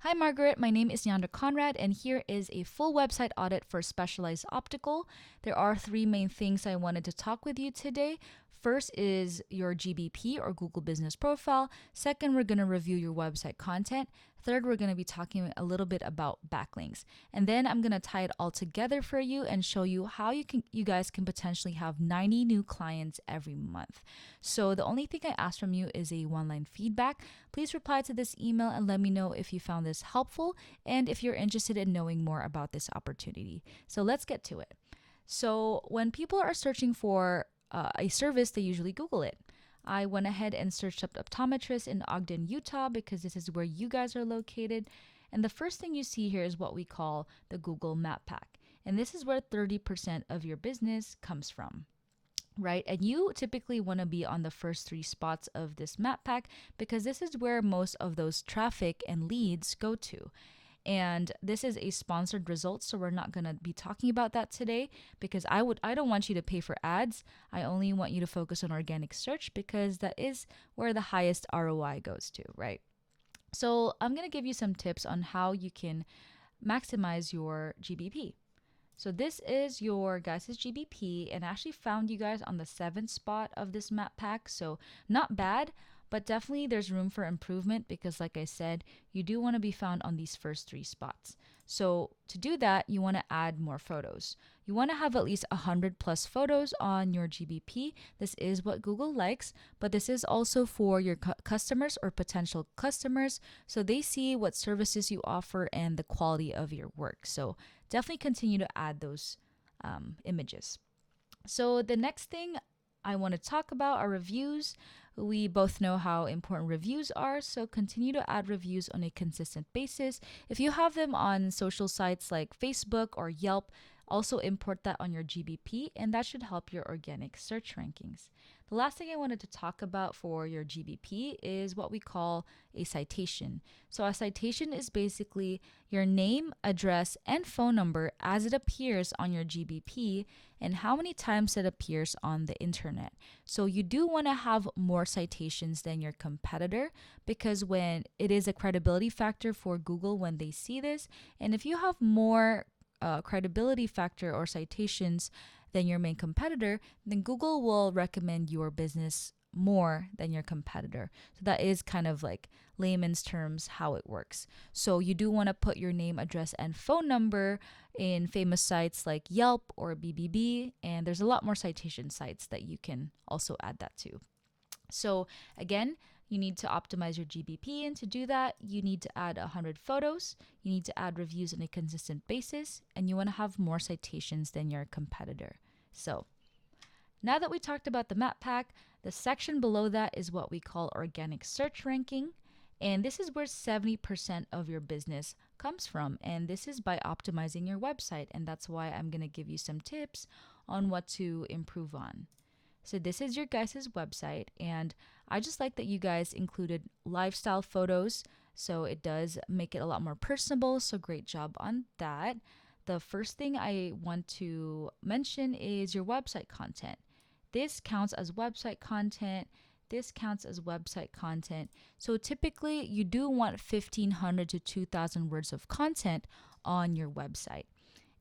Hi Margaret, my name is Yanda Conrad and here is a full website audit for Specialized Optical. There are three main things I wanted to talk with you today. First is your GBP or Google Business Profile. Second, we're going to review your website content. Third, we're going to be talking a little bit about backlinks. And then I'm going to tie it all together for you and show you how you guys can potentially have 90 new clients every month. So the only thing I ask from you is a one-line feedback. Please reply to this email and let me know if you found this helpful and if you're interested in knowing more about this opportunity. So let's get to it. So when people are searching for a service, they usually Google it. I went ahead and searched up Optometrist in Ogden, Utah, because this is where you guys are located. And the first thing you see here is what we call the Google Map Pack. And this is where 30% of your business comes from, right? And you typically want to be on the first three spots of this map pack because this is where most of those traffic and leads go to. And this is a sponsored result, so we're not going to be talking about that today because I don't want you to pay for ads. I only want you to focus on organic search because that is where the highest ROI goes to, right? So I'm going to give you some tips on how you can maximize your GBP. So this is your guys' GBP, and I actually found you guys on the 7th spot of this map pack, so not bad, but definitely there's room for improvement because like I said, you do want to be found on these first three spots. So to do that, you want to add more photos. You want to have at least 100 plus photos on your GBP. This is what Google likes, but this is also for your customers or potential customers so they see what services you offer and the quality of your work. So definitely continue to add those images. So the next thing I want to talk about are reviews. We both know how important reviews are, so continue to add reviews on a consistent basis. If you have them on social sites like Facebook or Yelp, also import that on your GBP, and that should help your organic search rankings. The last thing I wanted to talk about for your GBP is what we call a citation. So a citation is basically your name, address, and phone number as it appears on your GBP and how many times it appears on the internet. So you do want to have more citations than your competitor because when it is a credibility factor for Google when they see this, and if you have more credibility factor or citations than your main competitor, then Google will recommend your business more than your competitor. So that is kind of like layman's terms how it works. So you do want to put your name, address, and phone number in famous sites like Yelp or BBB, and there's a lot more citation sites that you can also add that to. So again, you need to optimize your GBP, and to do that, you need to add 100 photos, you need to add reviews on a consistent basis, and you want to have more citations than your competitor. So now that we talked about the map pack, the section below that is what we call organic search ranking. And this is where 70% of your business comes from. And this is by optimizing your website. And that's why I'm going to give you some tips on what to improve on. So this is your guys' website, and I just like that you guys included lifestyle photos, so it does make it a lot more personable, so great job on that. The first thing I want to mention is your website content. This counts as website content. This counts as website content. So typically you do want 1,500 to 2,000 words of content on your website.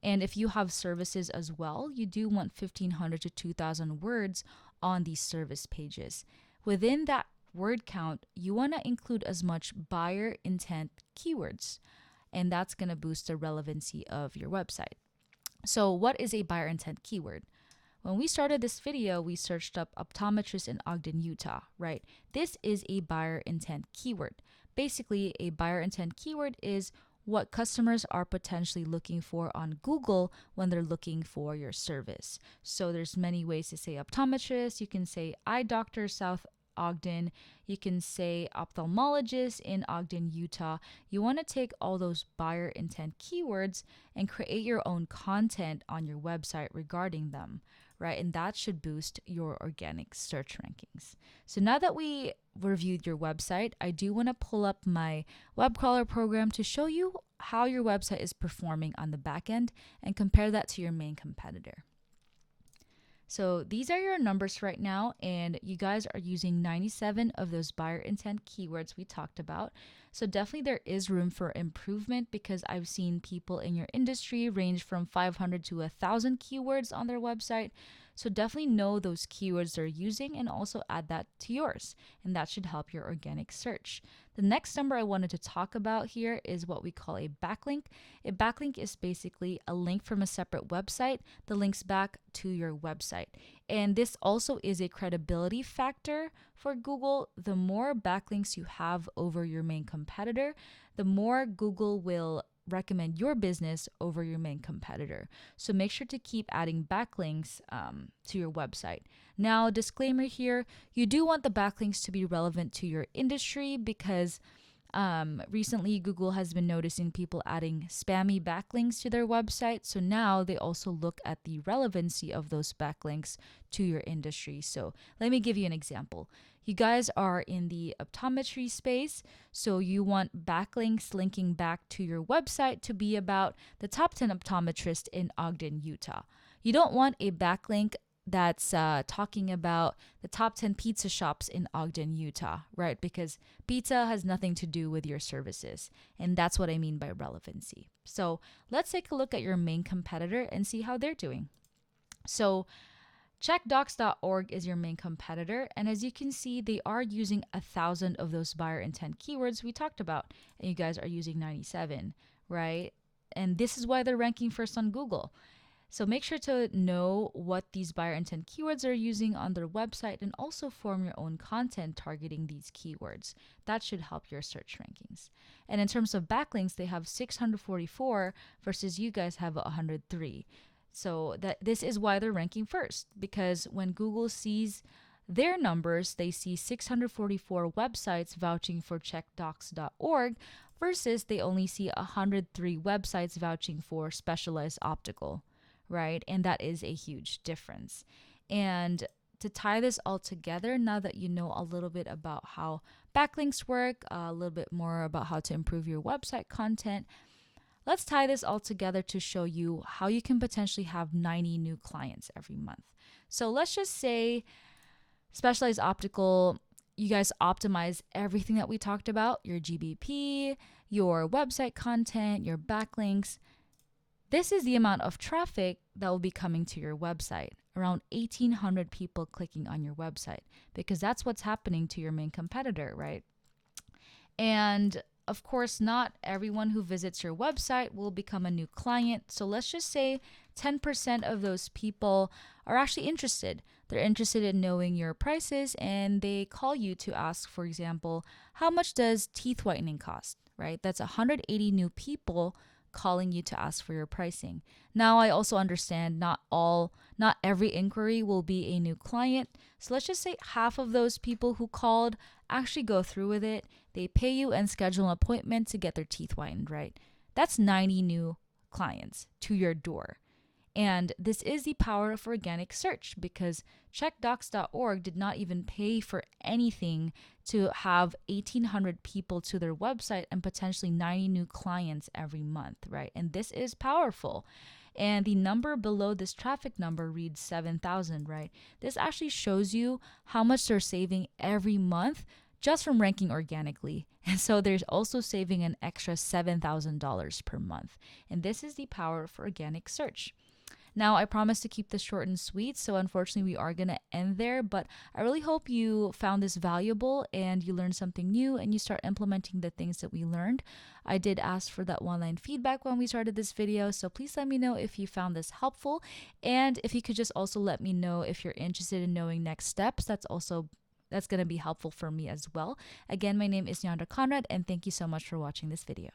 And if you have services as well, you do want 1,500 to 2,000 words on these service pages. Within that word count, you want to include as much buyer intent keywords, and that's going to boost the relevancy of your website. So what is a buyer intent keyword? When we started this video, we searched up optometrist in Ogden, Utah, right? This is a buyer intent keyword. Basically, a buyer intent keyword is what customers are potentially looking for on Google when they're looking for your service. So there's many ways to say optometrist. You can say eye doctor South Ogden. You can say ophthalmologist in Ogden, Utah. You want to take all those buyer intent keywords and create your own content on your website regarding them, right? And that should boost your organic search rankings. So now that we reviewed your website, I do want to pull up my web crawler program to show you how your website is performing on the back end and compare that to your main competitor. So these are your numbers right now, and you guys are using 97 of those buyer intent keywords we talked about. So definitely there is room for improvement because I've seen people in your industry range from 500 to 1,000 keywords on their website. So definitely know those keywords they're using and also add that to yours, and that should help your organic search. The next number I wanted to talk about here is what we call a backlink. A backlink is basically a link from a separate website that links back to your website. And this also is a credibility factor for Google. The more backlinks you have over your main competitor, the more Google will recommend your business over your main competitor. So make sure to keep adding backlinks to your website. Now, disclaimer here, you do want the backlinks to be relevant to your industry because recently Google has been noticing people adding spammy backlinks to their website. So now they also look at the relevancy of those backlinks to your industry. So let me give you an example. You guys are in the optometry space, so you want backlinks linking back to your website to be about the top 10 optometrists in Ogden, Utah. You don't want a backlink that's talking about the top 10 pizza shops in Ogden, Utah, right? Because pizza has nothing to do with your services. And that's what I mean by relevancy. So let's take a look at your main competitor and see how they're doing. So checkdocs.org is your main competitor. And as you can see, they are using 1,000 of those buyer intent keywords we talked about. And you guys are using 97, right? And this is why they're ranking first on Google. So make sure to know what these buyer intent keywords are using on their website and also form your own content targeting these keywords. That should help your search rankings. And in terms of backlinks, they have 644 versus you guys have 103. So this is why they're ranking first, because when Google sees their numbers, they see 644 websites vouching for checkdocs.org versus they only see 103 websites vouching for Specialized Optical. Right? And that is a huge difference. And to tie this all together, now that you know a little bit about how backlinks work, a little bit more about how to improve your website content, let's tie this all together to show you how you can potentially have 90 new clients every month. So let's just say Specialized Optical, you guys optimize everything that we talked about, your GBP, your website content, your backlinks. This is the amount of traffic that will be coming to your website, around 1,800 people clicking on your website, because that's what's happening to your main competitor, right? And of course, not everyone who visits your website will become a new client. So let's just say 10% of those people are actually interested. They're interested in knowing your prices and they call you to ask, for example, how much does teeth whitening cost, right? That's 180 new people calling you to ask for your pricing. Now, I also understand not every inquiry will be a new client. So let's just say half of those people who called actually go through with it. They pay you and schedule an appointment to get their teeth whitened, right? That's 90 new clients to your door. And this is the power of organic search because checkdocs.org did not even pay for anything to have 1,800 people to their website and potentially 90 new clients every month, right? And this is powerful. And the number below this traffic number reads 7,000, right? This actually shows you how much they're saving every month just from ranking organically. And so there's also saving an extra $7,000 per month. And this is the power of organic search. Now, I promise to keep this short and sweet, so unfortunately we are going to end there, but I really hope you found this valuable and you learned something new and you start implementing the things that we learned. I did ask for that one-line feedback when we started this video, so please let me know if you found this helpful, and if you could just also let me know if you're interested in knowing next steps. That's going to be helpful for me as well. Again, my name is Nyanda Conrad, and thank you so much for watching this video.